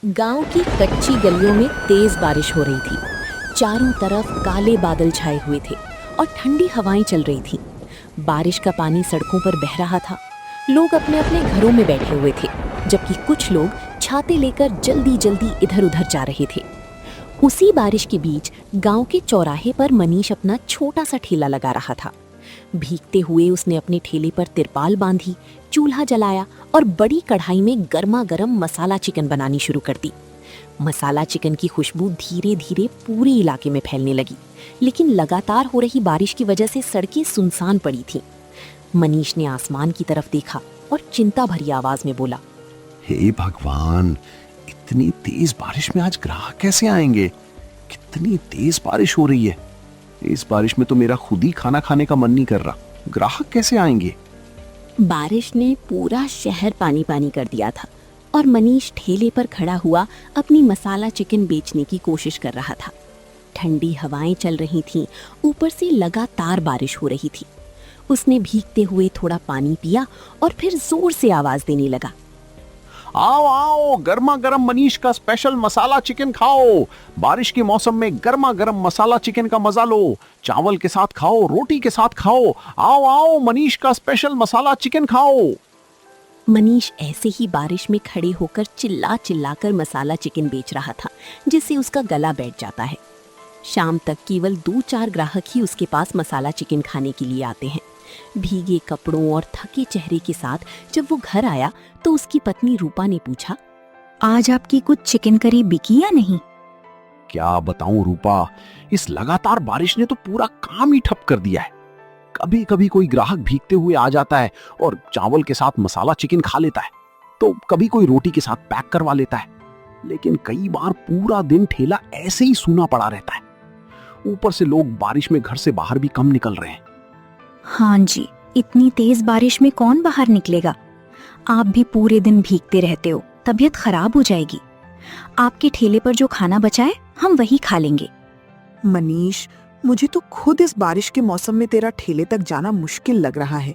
गांव की कच्ची गलियों में तेज बारिश हो रही थी। चारों तरफ काले बादल छाए हुए थे और ठंडी हवाएं चल रही थीं। बारिश का पानी सड़कों पर बह रहा था। लोग अपने अपने घरों में बैठे हुए थे, जबकि कुछ लोग छाते लेकर जल्दी जल्दी इधर उधर जा रहे थे। उसी बारिश के बीच गांव के चौराहे पर मनीष अपना छोटा सा ठेला लगा रहा था। भीगते हुए उसने अपने ठेले पर तिरपाल बांधी, चूल्हा जलाया और बड़ी कढ़ाई में गर्मा गर्म मसाला चिकन बनानी शुरू कर दी। मसाला चिकन की खुशबू धीरे धीरे पूरे इलाके में फैलने लगी, लेकिन लगातार हो रही बारिश की वजह से सड़कें सुनसान पड़ी थीं। मनीष ने आसमान की तरफ देखा और चिंता भरी आवाज में बोला, हे भगवान, इतनी तेज बारिश में आज ग्राहक कैसे आएंगे? कितनी तेज बारिश हो रही है। इस बारिश में तो मेरा खुद ही खाना खाने का मन नहीं कर रहा। ग्राहक कैसे आएंगे? बारिश ने पूरा शहर पानी पानी कर दिया था और मनीष ठेले पर खड़ा हुआ अपनी मसाला चिकन बेचने की कोशिश कर रहा था। ठंडी हवाएं चल रही थीं, ऊपर से लगातार बारिश हो रही थी। उसने भीगते हुए थोड़ा पानी पिया और फिर जोर से आवाज देने लगा, आओ आओ, गर्मा गर्म मनीष का स्पेशल मसाला चिकन खाओ। बारिश के मौसम में गर्मा गर्म मसाला चिकन का मजा लो। चावल के साथ खाओ, रोटी के साथ खाओ। आओ आओ, मनीष का स्पेशल मसाला चिकन खाओ। मनीष ऐसे ही बारिश में खड़े होकर चिल्ला चिल्ला कर मसाला चिकन बेच रहा था, जिससे उसका गला बैठ जाता है। शाम तक केवल 2-4 ग्राहक ही उसके पास मसाला चिकन खाने के लिए आते हैं। भीगे कपड़ों और थके चेहरे के साथ जब वो घर आया तो उसकी पत्नी रूपा ने पूछा, आज आपकी कुछ चिकन करी बिकी या नहीं? क्या बताऊं रूपा, इस लगातार बारिश ने तो पूरा काम ही ठप कर दिया है। कभी कभी कोई ग्राहक भीगते हुए आ जाता है और चावल के साथ मसाला चिकन खा लेता है, तो कभी कोई रोटी के साथ पैक करवा लेता है, लेकिन कई बार पूरा दिन ठेला ऐसे ही सूना पड़ा रहता है। ऊपर से लोग बारिश में घर से बाहर भी कम निकल रहे हैं। हाँ जी, इतनी तेज बारिश में कौन बाहर निकलेगा? आप भी पूरे दिन भीगते रहते हो, तबीयत खराब हो जाएगी। आपके ठेले पर जो खाना बचा है हम वही खा लेंगे। मनीष, मुझे तो खुद इस बारिश के मौसम में तेरा ठेले तक जाना मुश्किल लग रहा है।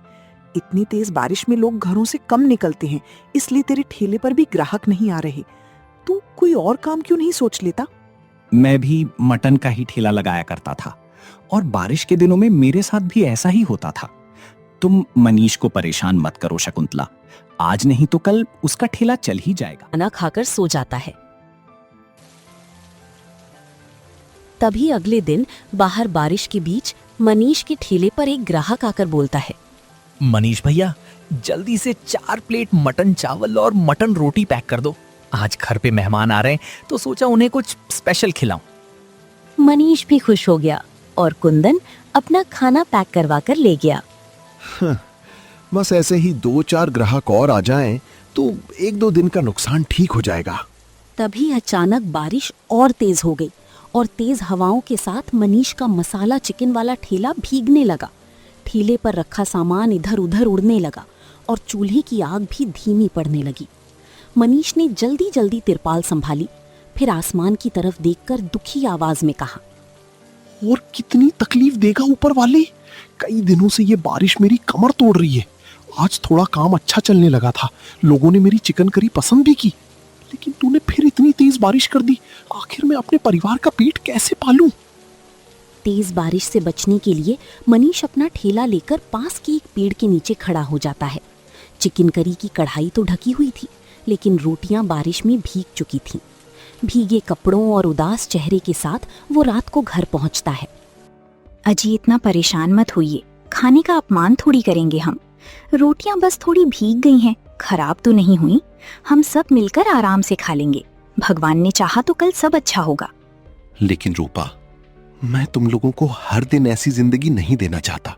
इतनी तेज बारिश में लोग घरों से कम निकलते हैं, इसलिए तेरे ठेले पर भी ग्राहक नहीं आ रहे। तू कोई और काम क्यों नहीं सोच लेता? मैं भी मटन का ही ठेला लगाया करता था और बारिश के दिनों में मेरे साथ भी ऐसा ही होता था। तुम मनीष को परेशान मत करो शकुंतला, आज नहीं तो कल उसका ठेला चल ही जाएगा। खाना खाकर सो जाता है। तभी अगले दिन बाहर बारिश के बीच मनीष के ठेले पर एक ग्राहक आकर बोलता है, मनीष भैया, जल्दी से 4 प्लेट मटन चावल और मटन रोटी पैक कर दो। आज घर पे मेहमान आ रहे हैं तो सोचा उन्हें कुछ स्पेशल खिलाऊं। मनीष भी खुश हो गया और कुंदन अपना खाना पैक करवा कर ले गया। बस ऐसे ही 2-4 ग्राहक और आ जाएं तो 1-2 दिन का नुकसान ठीक हो जाएगा। तभी अचानक बारिश और तेज हो गई और तेज हवाओं के साथ मनीष का मसाला चिकन वाला ठेला भीगने लगा। ठेले पर रखा सामान इधर उधर उड़ने लगा और चूल्हे की आग भी धीमी पड़ने लगी। मनीष ने जल्दी जल्दी तिरपाल संभाली, फिर आसमान की तरफ देखकर दुखी आवाज में कहा, और कितनी तकलीफ देगा ऊपर वाले। कई दिनों से ये बारिश मेरी कमर तोड़ रही है। आज थोड़ा काम अच्छा चलने लगा था, लोगों ने मेरी चिकन करी पसंद भी की, लेकिन तूने फिर इतनी तेज बारिश कर दी। आखिर मैं अपने परिवार का पेट कैसे पालूं? तेज बारिश से बचने के लिए मनीष अपना ठेला लेकर पास के एक पेड़ के नीचे खड़ा हो जाता है। चिकन करी की कढ़ाई तो ढकी हुई थी, लेकिन रोटियां बारिश में भीग चुकी थीं। भीगे कपड़ों और उदास चेहरे के साथ वो रात को घर पहुंचता है। अजी, इतना परेशान मत होइए, खाने का अपमान थोड़ी करेंगे हम। रोटियां बस थोड़ी भीग गई हैं, खराब तो नहीं हुई। हम सब मिलकर आराम से खा लेंगे। भगवान ने चाहा तो कल सब अच्छा होगा। लेकिन रूपा, मैं तुम लोगों को हर दिन ऐसी जिंदगी नहीं देना चाहता।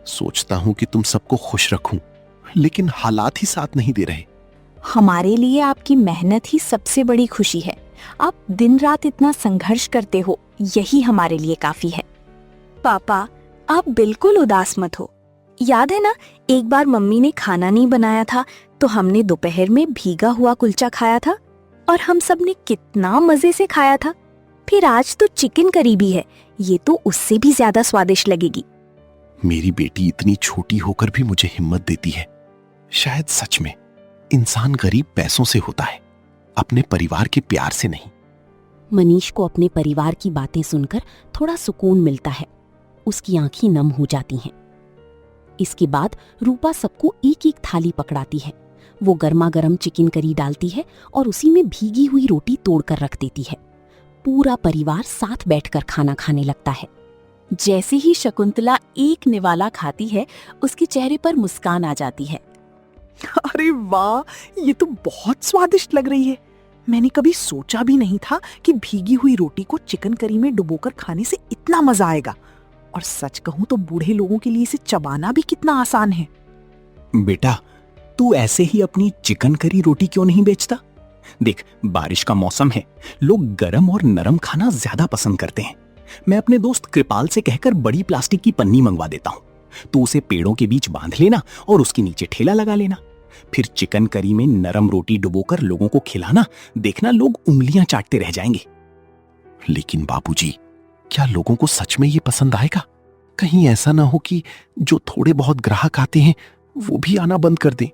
सोचता हूँ कि तुम सबको खुश रखूं, लेकिन हालात ही साथ नहीं दे रहे। हमारे लिए आपकी मेहनत ही सबसे बड़ी खुशी है। आप दिन रात इतना संघर्ष करते हो, यही हमारे लिए काफी है। पापा, आप बिल्कुल उदास मत हो। याद है ना, एक बार मम्मी ने खाना नहीं बनाया था तो हमने दोपहर में भीगा हुआ कुलचा खाया था और हम सब ने कितना मजे से खाया था। फिर आज तो चिकन करी भी है, ये तो उससे भी ज्यादा स्वादिष्ट लगेगी। मेरी बेटी इतनी छोटी होकर भी मुझे हिम्मत देती है। शायद सच में इंसान गरीब पैसों से होता है, अपने परिवार के प्यार से नहीं। मनीष को अपने परिवार की बातें सुनकर थोड़ा सुकून मिलता है। उसकी आंखें नम हो जाती हैं। इसके बाद रूपा सबको एक एक थाली पकड़ाती है। वो गर्मा गर्म चिकन करी डालती है और उसी में भीगी हुई रोटी तोड़कर रख देती है। पूरा परिवार साथ बैठकर खाना खाने लगता है। जैसे ही शकुंतला एक निवाला खाती है, उसके चेहरे पर मुस्कान आ जाती है। अरे वाह, ये तो बहुत स्वादिष्ट लग रही है। मैंने कभी सोचा भी नहीं था कि भीगी हुई रोटी को चिकन करी में डुबोकर खाने से इतना मजा आएगा। और सच कहूं तो बूढ़े लोगों के लिए इसे चबाना भी कितना आसान है। बेटा, तू ऐसे ही अपनी चिकन करी रोटी क्यों नहीं बेचता? देख, बारिश का मौसम है, लोग गरम और नरम खाना ज्यादा पसंद करते हैं। मैं अपने दोस्त कृपाल से कहकर बड़ी प्लास्टिक की पन्नी मंगवा देता हूँ। तू उसे पेड़ों के बीच बांध लेना और उसके नीचे ठेला लगा लेना। फिर चिकन करी में नरम रोटी डुबोकर लोगों को खिलाना। देखना, लोग उंगलियां चाटते रह जाएंगे। लेकिन बाबूजी, क्या लोगों को सच में ये पसंद आएगा? कहीं ऐसा ना हो कि जो थोड़े बहुत ग्राहक आते हैं वो भी आना बंद कर दें।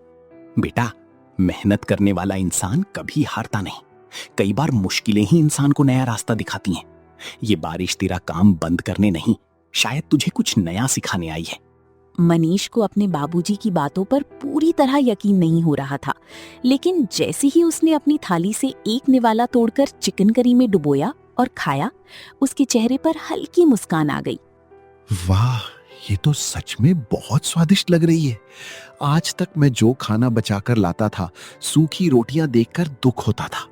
बेटा, मेहनत करने वाला इंसान कभी हारता नहीं। कई बार मुश्किलें ही इंसान को नया रास्ता दिखाती हैं। ये बारिश तेरा काम बंद करने नहीं, शायद तुझे कुछ नया सिखाने आई है। मनीष को अपने बाबूजी की बातों पर पूरी तरह यकीन नहीं हो रहा था, लेकिन जैसे ही उसने अपनी थाली से एक निवाला तोड़कर चिकन करी में डुबोया और खाया, उसके चेहरे पर हल्की मुस्कान आ गई। वाह, ये तो सच में बहुत स्वादिष्ट लग रही है। आज तक मैं जो खाना बचाकर लाता था, सूखी रोटियां देखकर दुख होता था,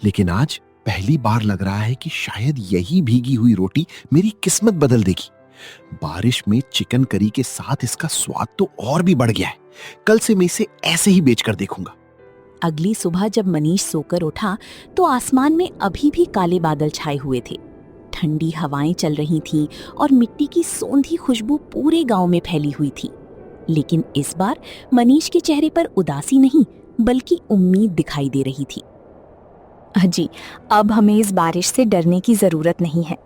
लेकिन आज पहली बार लग रहा है कि शायद यही भीगी हुई रोटी मेरी किस्मत बदल देगी। बारिश में चिकन करी के साथ इसका स्वाद तो और भी बढ़ गया है। कल से मैं इसे ऐसे ही बेचकर देखूंगा। अगली सुबह जब मनीष सोकर उठा तो आसमान में अभी भी काले बादल छाए हुए थे। ठंडी हवाएं चल रही थीं और मिट्टी की सौंधी खुशबू पूरे गांव में फैली हुई थी। लेकिन इस बार मनीष के चेहरे पर उदासी नहीं, बल्कि उम्मीद दिखाई दे रही थी। अजी, अब हमें इस बारिश से डरने की जरूरत नहीं है।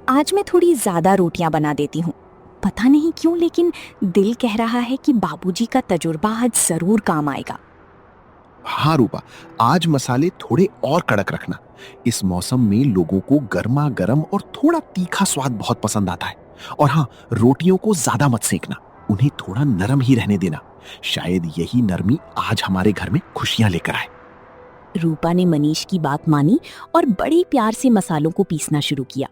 आज मैं थोड़ी ज्यादा रोटियां बना देती हूँ। पता नहीं क्यों, लेकिन दिल कह रहा है कि बाबूजी का तजुर्बा आज जरूर काम आएगा। हाँ रूपा, आज मसाले थोड़े और कड़क रखना। इस मौसम में लोगों को गर्मा गर्म और थोड़ा तीखा स्वाद बहुत पसंद आता है। और हाँ, रोटियों को ज्यादा मत सेकना, उन्हें थोड़ा नरम ही रहने देना। शायद यही नरमी आज हमारे घर में खुशियां लेकर आए। रूपा ने मनीष की बात मानी और बड़े प्यार से मसालों को पीसना शुरू किया।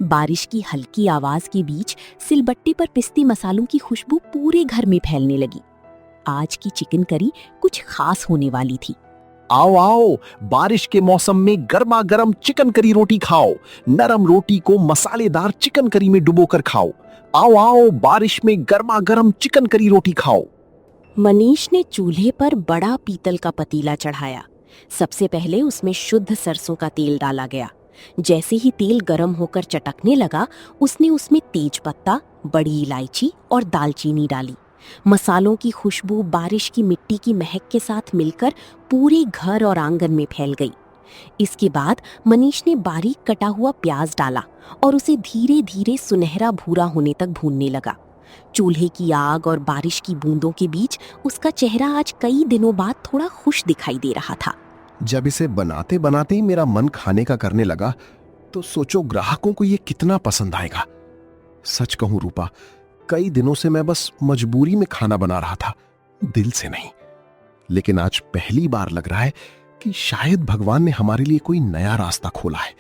बारिश की हल्की आवाज के बीच सिलबट्टे पर पिसते मसालों की खुशबू पूरे घर में फैलने लगी। आज की चिकन करी कुछ खास होने वाली थी। आओ आओ, बारिश के मौसम में गर्मा गर्म चिकन करी रोटी खाओ। नरम रोटी को मसालेदार चिकन करी में डुबोकर खाओ। आओ आओ, बारिश में गर्मा गर्म चिकन करी रोटी खाओ। मनीष ने चूल्हे पर बड़ा पीतल का पतीला चढ़ाया। सबसे पहले उसमें शुद्ध सरसों का तेल डाला गया। जैसे ही तेल गर्म होकर चटकने लगा, उसने उसमें तेज पत्ता, बड़ी इलायची और दालचीनी डाली। मसालों की खुशबू बारिश की मिट्टी की महक के साथ मिलकर पूरे घर और आंगन में फैल गई। इसके बाद मनीष ने बारीक कटा हुआ प्याज डाला और उसे धीरे धीरे सुनहरा भूरा होने तक भूनने लगा। चूल्हे की आग और बारिश की बूंदों के बीच उसका चेहरा आज कई दिनों बाद थोड़ा खुश दिखाई दे रहा था। जब इसे बनाते बनाते ही मेरा मन खाने का करने लगा, तो सोचो ग्राहकों को ये कितना पसंद आएगा। सच कहूं रूपा, कई दिनों से मैं बस मजबूरी में खाना बना रहा था, दिल से नहीं। लेकिन आज पहली बार लग रहा है कि शायद भगवान ने हमारे लिए कोई नया रास्ता खोला है।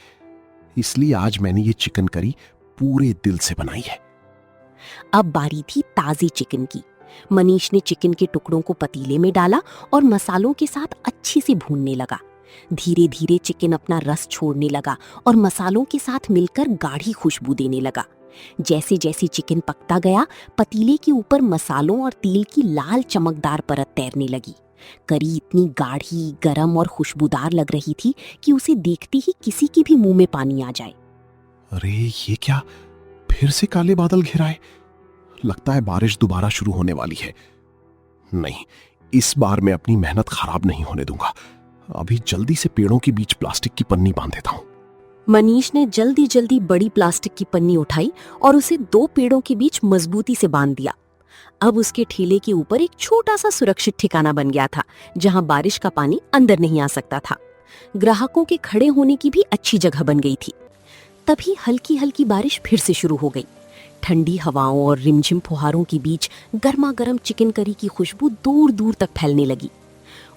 इसलिए आज मैंने ये चिकन करी पूरे दिल से बनाई है। अब बारी थी ताजी चिकन की। मनीष ने चिकन के टुकड़ों को पतीले में डाला और मसालों के साथ अच्छे से भूनने लगा। धीरे धीरे चिकन अपना रस छोड़ने लगा और मसालों के साथ मिलकर गाढ़ी खुशबू देने लगा। जैसे जैसे चिकन पकता गया, पतीले के ऊपर मसालों और तेल की लाल चमकदार परत तैरने लगी। करी इतनी गाढ़ी, गरम और खुशबूदार लग रही थी कि उसे देखते ही किसी के भी मुंह में पानी आ जाए। अरे ये क्या, फिर से काले बादल घिराए। लगता है बारिश दोबारा शुरू होने वाली है। नहीं, इस बार मैं अपनी मेहनत खराब नहीं होने दूंगा। अभी जल्दी से पेड़ों के बीच प्लास्टिक की पन्नी बांध देता हूं। मनीष ने जल्दी जल्दी बड़ी प्लास्टिक की पन्नी उठाई और उसे 2 पेड़ों के बीच मजबूती से बांध दिया। अब उसके ठेले के ऊपर एक छोटा सा सुरक्षित ठिकाना बन गया था, जहां बारिश का पानी अंदर नहीं आ सकता था। ग्राहकों के खड़े होने की भी अच्छी जगह बन गई थी। तभी हल्की हल्की बारिश फिर से शुरू हो गई। ठंडी हवाओं और रिमझिम फुहारों के बीच गर्मा गर्म चिकन करी की खुशबू दूर दूर तक फैलने लगी।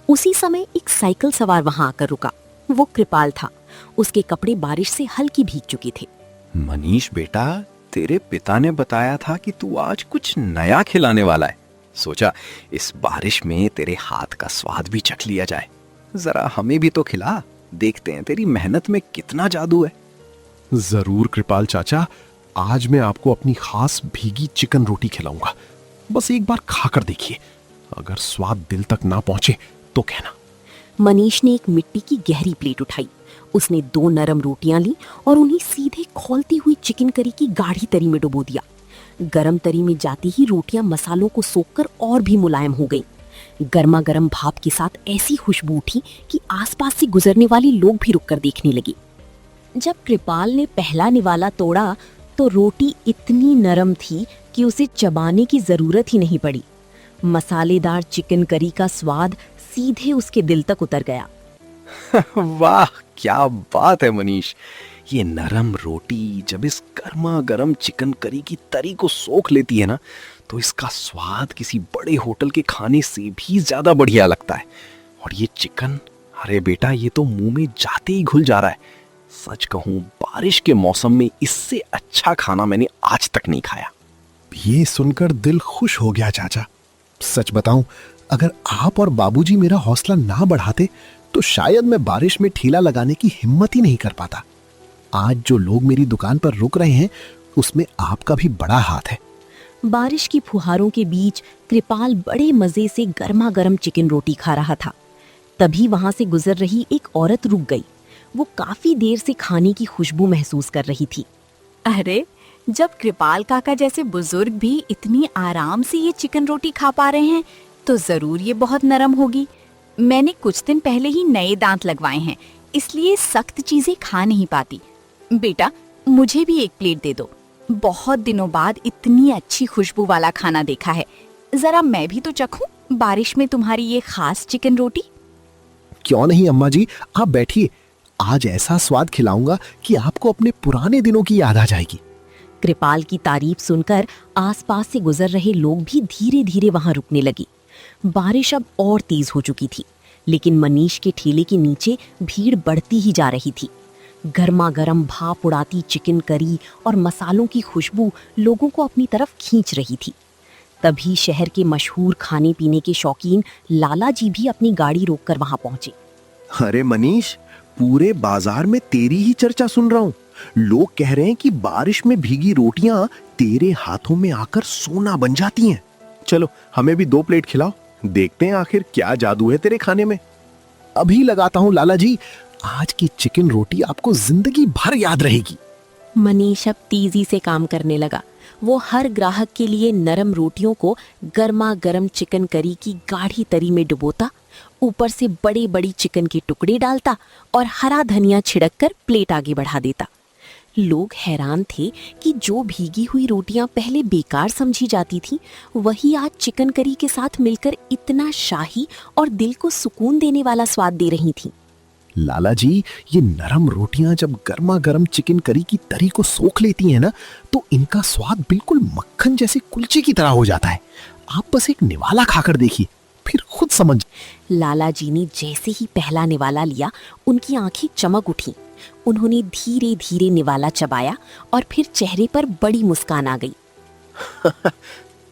उसी समय एक साइकिल सवार वहां आकर रुका। वो कृपाल था। उसके कपड़े बारिश से हल्की भीग चुके थे। मनीष बेटा, तेरे पिता ने बताया था कि तू आज कुछ नया खिलाने वाला है। सोचा इस बारिश में तेरे हाथ का स्वाद भी चख लिया जाए। जरा हमें भी तो खिला, देखते हैं तेरी मेहनत में कितना जादू है। जरूर कृपाल चाचा, आज मैं आपको अपनी खास भीगी चिकन रोटी खिलाऊंगा। बस एक बार खाकर देखिए, अगर स्वाद दिल तक ना पहुंचे तो कहना। मनीष ने एक मिट्टी की गहरी प्लेट उठाई। उसने 2 नरम रोटियां ली और उन्हें सीधे खौलती हुई चिकन करी की गाढ़ी तरी में डुबो दिया। गरम तरी में जाती ही रोटियां मसालों को सोखकर और भी मुलायम हो गईं। गर्मा गर्म भाप के साथ ऐसी खुशबू उठी कि आसपास से गुजरने वाले लोग भी रुककर देखने लगे। जब कृपाल ने पहला निवाला तोड़ा तो रोटी इतनी नरम थी कि उसे चबाने की जरूरत ही नहीं पड़ी। मसालेदार चिकन करी का स्वाद सीधे उसके दिल तक उतर गया। वाह, क्या बात है मनीष। ये नरम रोटी जब इस गर्मा गर्म चिकन करी की तरी को सोख लेती है ना, तो इसका स्वाद किसी बड़े होटल के खाने से भी ज्यादा बढ़िया लगता है। और ये चिकन, अरे बेटा, ये तो मुंह में जाते ही घुल जा रहा है। सच कहूं, बारिश के मौसम में इससे अच्छा खाना मैंने आज तक नहीं खाया। ये सुनकर दिल खुश हो गया चाचा। सच बताऊं, अगर आप और बाबूजी मेरा हौसला ना बढ़ाते तो शायद मैं बारिश में ठेला लगाने की हिम्मत ही नहीं कर पाता। आज जो लोग मेरी दुकान पर रुक रहे हैं, उसमें आपका भी बड़ा हाथ है। बारिश की फुहारों के बीच कृपाल बड़े मजे से गर्मा गर्म चिकन रोटी खा रहा था। तभी वहां से गुजर रही एक औरत रुक गई। वो काफी देर से खाने की खुशबू महसूस कर रही थी। अरे, जब कृपाल काका जैसे बुजुर्ग भी इतनी आराम से ये चिकन रोटी खा पा रहे हैं तो जरूर ये बहुत नरम होगी। मैंने कुछ दिन पहले ही नए दांत लगवाए हैं, इसलिए सख्त चीजें खा नहीं पाती। बेटा, मुझे भी एक प्लेट दे दो। बहुत दिनों बाद इतनी अच्छी खुशबू वाला खाना देखा है। जरा मैं भी तो चखूं बारिश में तुम्हारी ये खास चिकन रोटी। क्यों नहीं अम्मा जी, आप बैठिए। आज ऐसा स्वाद खिलाऊंगा कि आपको अपने पुराने दिनों की याद आ जाएगी। कृपाल की तारीफ सुनकर आसपास से गुजर रहे लोग भी धीरे धीरे वहां रुकने लगे। बारिश अब और तेज हो चुकी थी, लेकिन मनीष के ठेले के नीचे भीड़ बढ़ती ही जा रही थी। गर्मा गर्म भाप उड़ाती चिकन करी और मसालों की खुशबू लोगों को अपनी तरफ खींच रही थी। तभी शहर के मशहूर खाने पीने के शौकीन लाला जी भी अपनी गाड़ी रोककर वहां पहुंचे। अरे मनीष, पूरे बाजार में तेरी ही चर्चा सुन रहा हूँ। लोग कह रहे हैं कि बारिश में भीगी रोटियां तेरे हाथों में आकर सोना बन जाती हैं। चलो, हमें भी 2 प्लेट खिलाओ, देखते हैं आखिर क्या जादू है तेरे खाने में। अभी लगाता हूँ लाला जी, आज की चिकन रोटी आपको जिंदगी भर याद रहेगी। मनीष अब तेजी से काम करने लगा। वो हर ग्राहक के लिए नरम रोटियों को गर्मा गर्म चिकन करी की गाढ़ी तरी में डुबोता, ऊपर से बड़े बड़ी चिकन के टुकड़े डालता और हरा धनिया छिड़ककर प्लेट आगे बढ़ा देता। लोग हैरान थे कि जो भीगी हुई रोटियां पहले बेकार समझी जाती थीं, वही आज चिकन करी के साथ मिलकर इतना शाही और दिल को सुकून देने वाला स्वाद दे रही थीं। लाला जी, ये नरम रोटियां जब गर्मा गर्म चिकन करी की तरी को सोख लेती हैं ना, तो इनका स्वाद बिल्कुल मक्खन जैसे कुलचे की तरह हो जाता है। आप बस एक निवाला खाकर देखिए, फिर खुद समझ। लाला जी ने जैसे ही पहला निवाला लिया, उनकी आंखें चमक उठी। उन्होंने धीरे धीरे निवाला चबाया और फिर चेहरे पर बड़ी मुस्कान आ गई।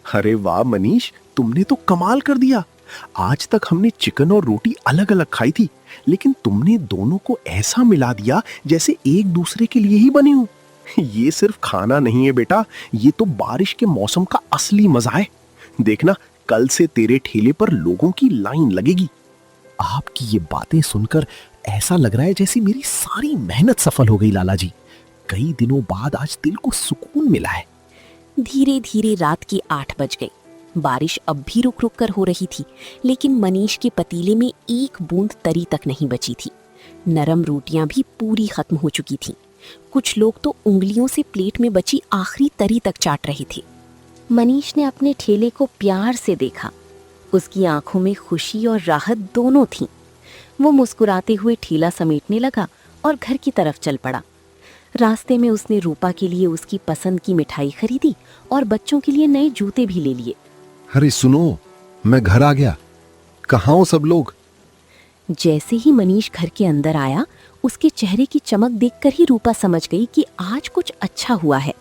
अरे वाह मनीष, तुमने तो कमाल कर दिया। आज तक हमने चिकन और रोटी अलग अलग खाई थी, लेकिन तुमने दोनों को ऐसा मिला दिया जैसे एक दूसरे के लिए ही बने हो। ये सिर्फ खाना नहीं है बेटा, ये तो बारिश के मौसम का असली मजा है। देखना, कल से तेरे ठेले पर लोगों की लाइन लगेगी। आपकी ये बातें सुनकर ऐसा लग रहा है जैसे मेरी सारी मेहनत सफल हो गई लाला जी। कई दिनों बाद आज दिल को सुकून मिला है। धीरे धीरे रात की 8 बज गई। बारिश अब भी रुक रुक कर हो रही थी, लेकिन मनीष के पतीले में एक बूंद तरी तक नहीं बची थी। नरम रोटियां भी पूरी खत्म हो चुकी थीं। कुछ लोग तो उंगलियों से प्लेट में बची आखिरी तरी तक चाट रहे थे। मनीष ने अपने ठेले को प्यार से देखा। उसकी आंखों में खुशी और राहत दोनों थीं। वो मुस्कुराते हुए ठेला समेटने लगा और घर की तरफ चल पड़ा। रास्ते में उसने रूपा के लिए उसकी पसंद की मिठाई खरीदी और बच्चों के लिए नए जूते भी ले लिए। अरे सुनो, मैं घर आ गया। कहाँ हो सब लोग? जैसे ही मनीष घर के अंदर आया, उसके चेहरे की चमक देखकर ही रूपा समझ गई कि आज कुछ अच्छा हुआ है।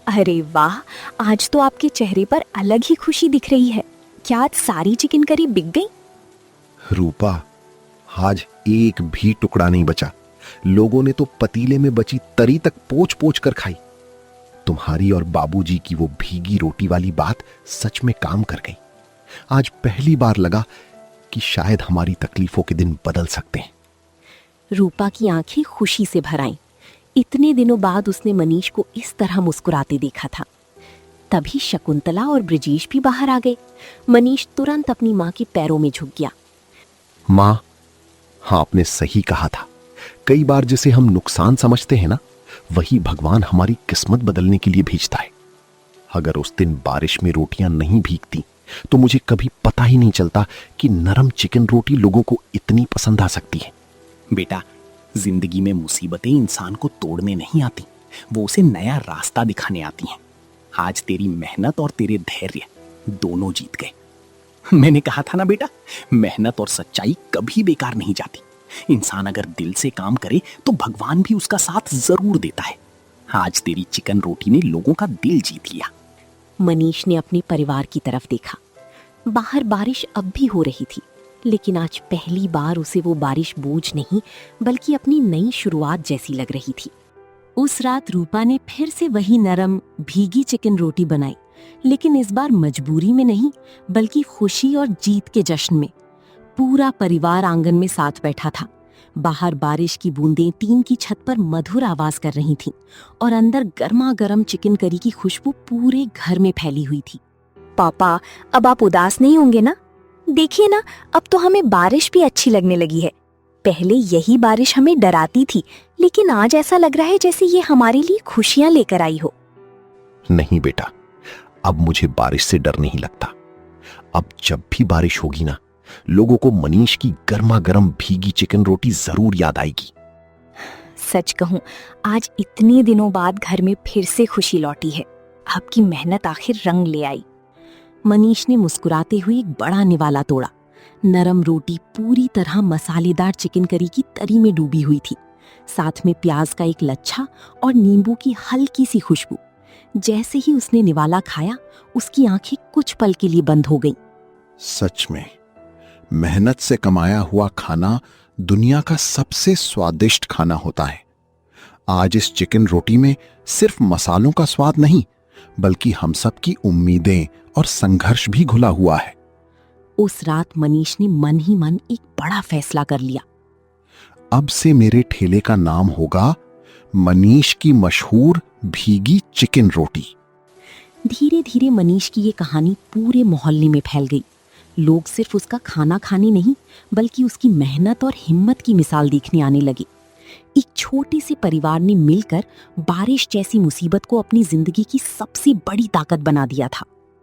अरे वाह, आज तो आपके चेहरे पर अलग ही खुशी दिख रही है। क्या आज सारी चिकन करी बिक गई? रूपा, आज एक भी टुकड़ा नहीं बचा। लोगों ने तो पतीले में बची तरी तक पोंछ पोंछ कर खाई। तुम्हारी और बाबूजी की वो भीगी रोटी वाली बात सच में काम कर गई। आज पहली बार लगा कि शायद हमारी तकलीफों के दिन बदल सकते हैं। रूपा की आंखें खुशी से भर आईं। इतने दिनों बाद उसने मनीष को इस तरह मुस्कुराते देखा था। तभी शकुंतला और ब्रिजेश भी बाहर आ गए। मनीष तुरंत अपनी माँ के पैरों में झुक गया। मां, हाँ, आपने सही कहा था। कई बार जिसे हम नुकसान समझते हैं ना, वही भगवान हमारी किस्मत बदलने के लिए भेजता है। अगर उस दिन बारिश में रोटियां नहीं भीगती तो मुझे कभी पता ही नहीं चलता कि नरम चिकन रोटी लोगों को इतनी पसंद आ सकती है। बेटा, जिंदगी में मुसीबतें इंसान को तोड़ने नहीं आती, वो उसे नया रास्ता दिखाने आती हैं। आज तेरी मेहनत और तेरे धैर्य दोनों जीत गए। मैंने कहा था ना बेटा, मेहनत और सच्चाई कभी बेकार नहीं जाती। इंसान अगर दिल से काम करे तो भगवान भी उसका साथ जरूर देता है। आज तेरी चिकन रोटी ने लोगों का दिल जीत लिया। मनीष ने अपने परिवार की तरफ देखा। बाहर बारिश अब भी हो रही थी, लेकिन आज पहली बार उसे वो बारिश बोझ नहीं बल्कि अपनी नई शुरुआत जैसी लग रही थी। उस रात रूपा ने फिर से वही नरम भीगी चिकन रोटी बनाई, लेकिन इस बार मजबूरी में नहीं बल्कि खुशी और जीत के जश्न में। पूरा परिवार आंगन में साथ बैठा था। बाहर बारिश की बूंदें टीन की छत पर मधुर आवाज कर रही थीं और अंदर गर्मा गर्म चिकन करी की खुशबू पूरे घर में फैली हुई थी। पापा, अब आप उदास नहीं होंगे ना? देखिए ना, अब तो हमें बारिश भी अच्छी लगने लगी है। पहले यही बारिश हमें डराती थी, लेकिन आज ऐसा लग रहा है जैसे ये हमारे लिए खुशियां लेकर आई हो। नहीं बेटा, अब मुझे बारिश से डर नहीं लगता। अब जब भी बारिश होगी ना, लोगों को मनीष की गर्मा गर्म भीगी चिकन रोटी जरूर याद आएगी। सच कहूं, आज इतने दिनों बाद घर में फिर से खुशी लौटी है। आपकी मेहनत आखिर रंग ले आई। मनीष ने मुस्कुराते हुए एक बड़ा निवाला तोड़ा। नरम रोटी पूरी तरह मसालेदार चिकन करी की तरी में डूबी हुई थी, साथ में प्याज का एक लच्छा और नींबू की हल्की सी खुशबू। जैसे ही उसने निवाला खाया, उसकी आंखें कुछ पल के लिए बंद हो गईं। सच में मेहनत से कमाया हुआ खाना दुनिया का सबसे स्वादिष्ट खाना होता है। आज इस चिकन रोटी में सिर्फ मसालों का स्वाद नहीं, बल्कि हम सब की उम्मीदें और संघर्ष भी घुला हुआ है। उस रात मनीष ने मन ही मन एक बड़ा फैसला कर लिया। अब से मेरे ठेले का नाम होगा मनीष की मशहूर भीगी चिकन रोटी। धीरे धीरे मनीष की ये कहानी पूरे मोहल्ले में फैल गई। लोग सिर्फ उसका खाना खाने नहीं बल्कि उसकी मेहनत और हिम्मत की मिसाल देखने आने लगे। एक छोटे से परिवार ने मिलकर बारिश जैसी मुसीबत को अपनी जिंदगी की सबसे बड़ी ताकत बना दिया था।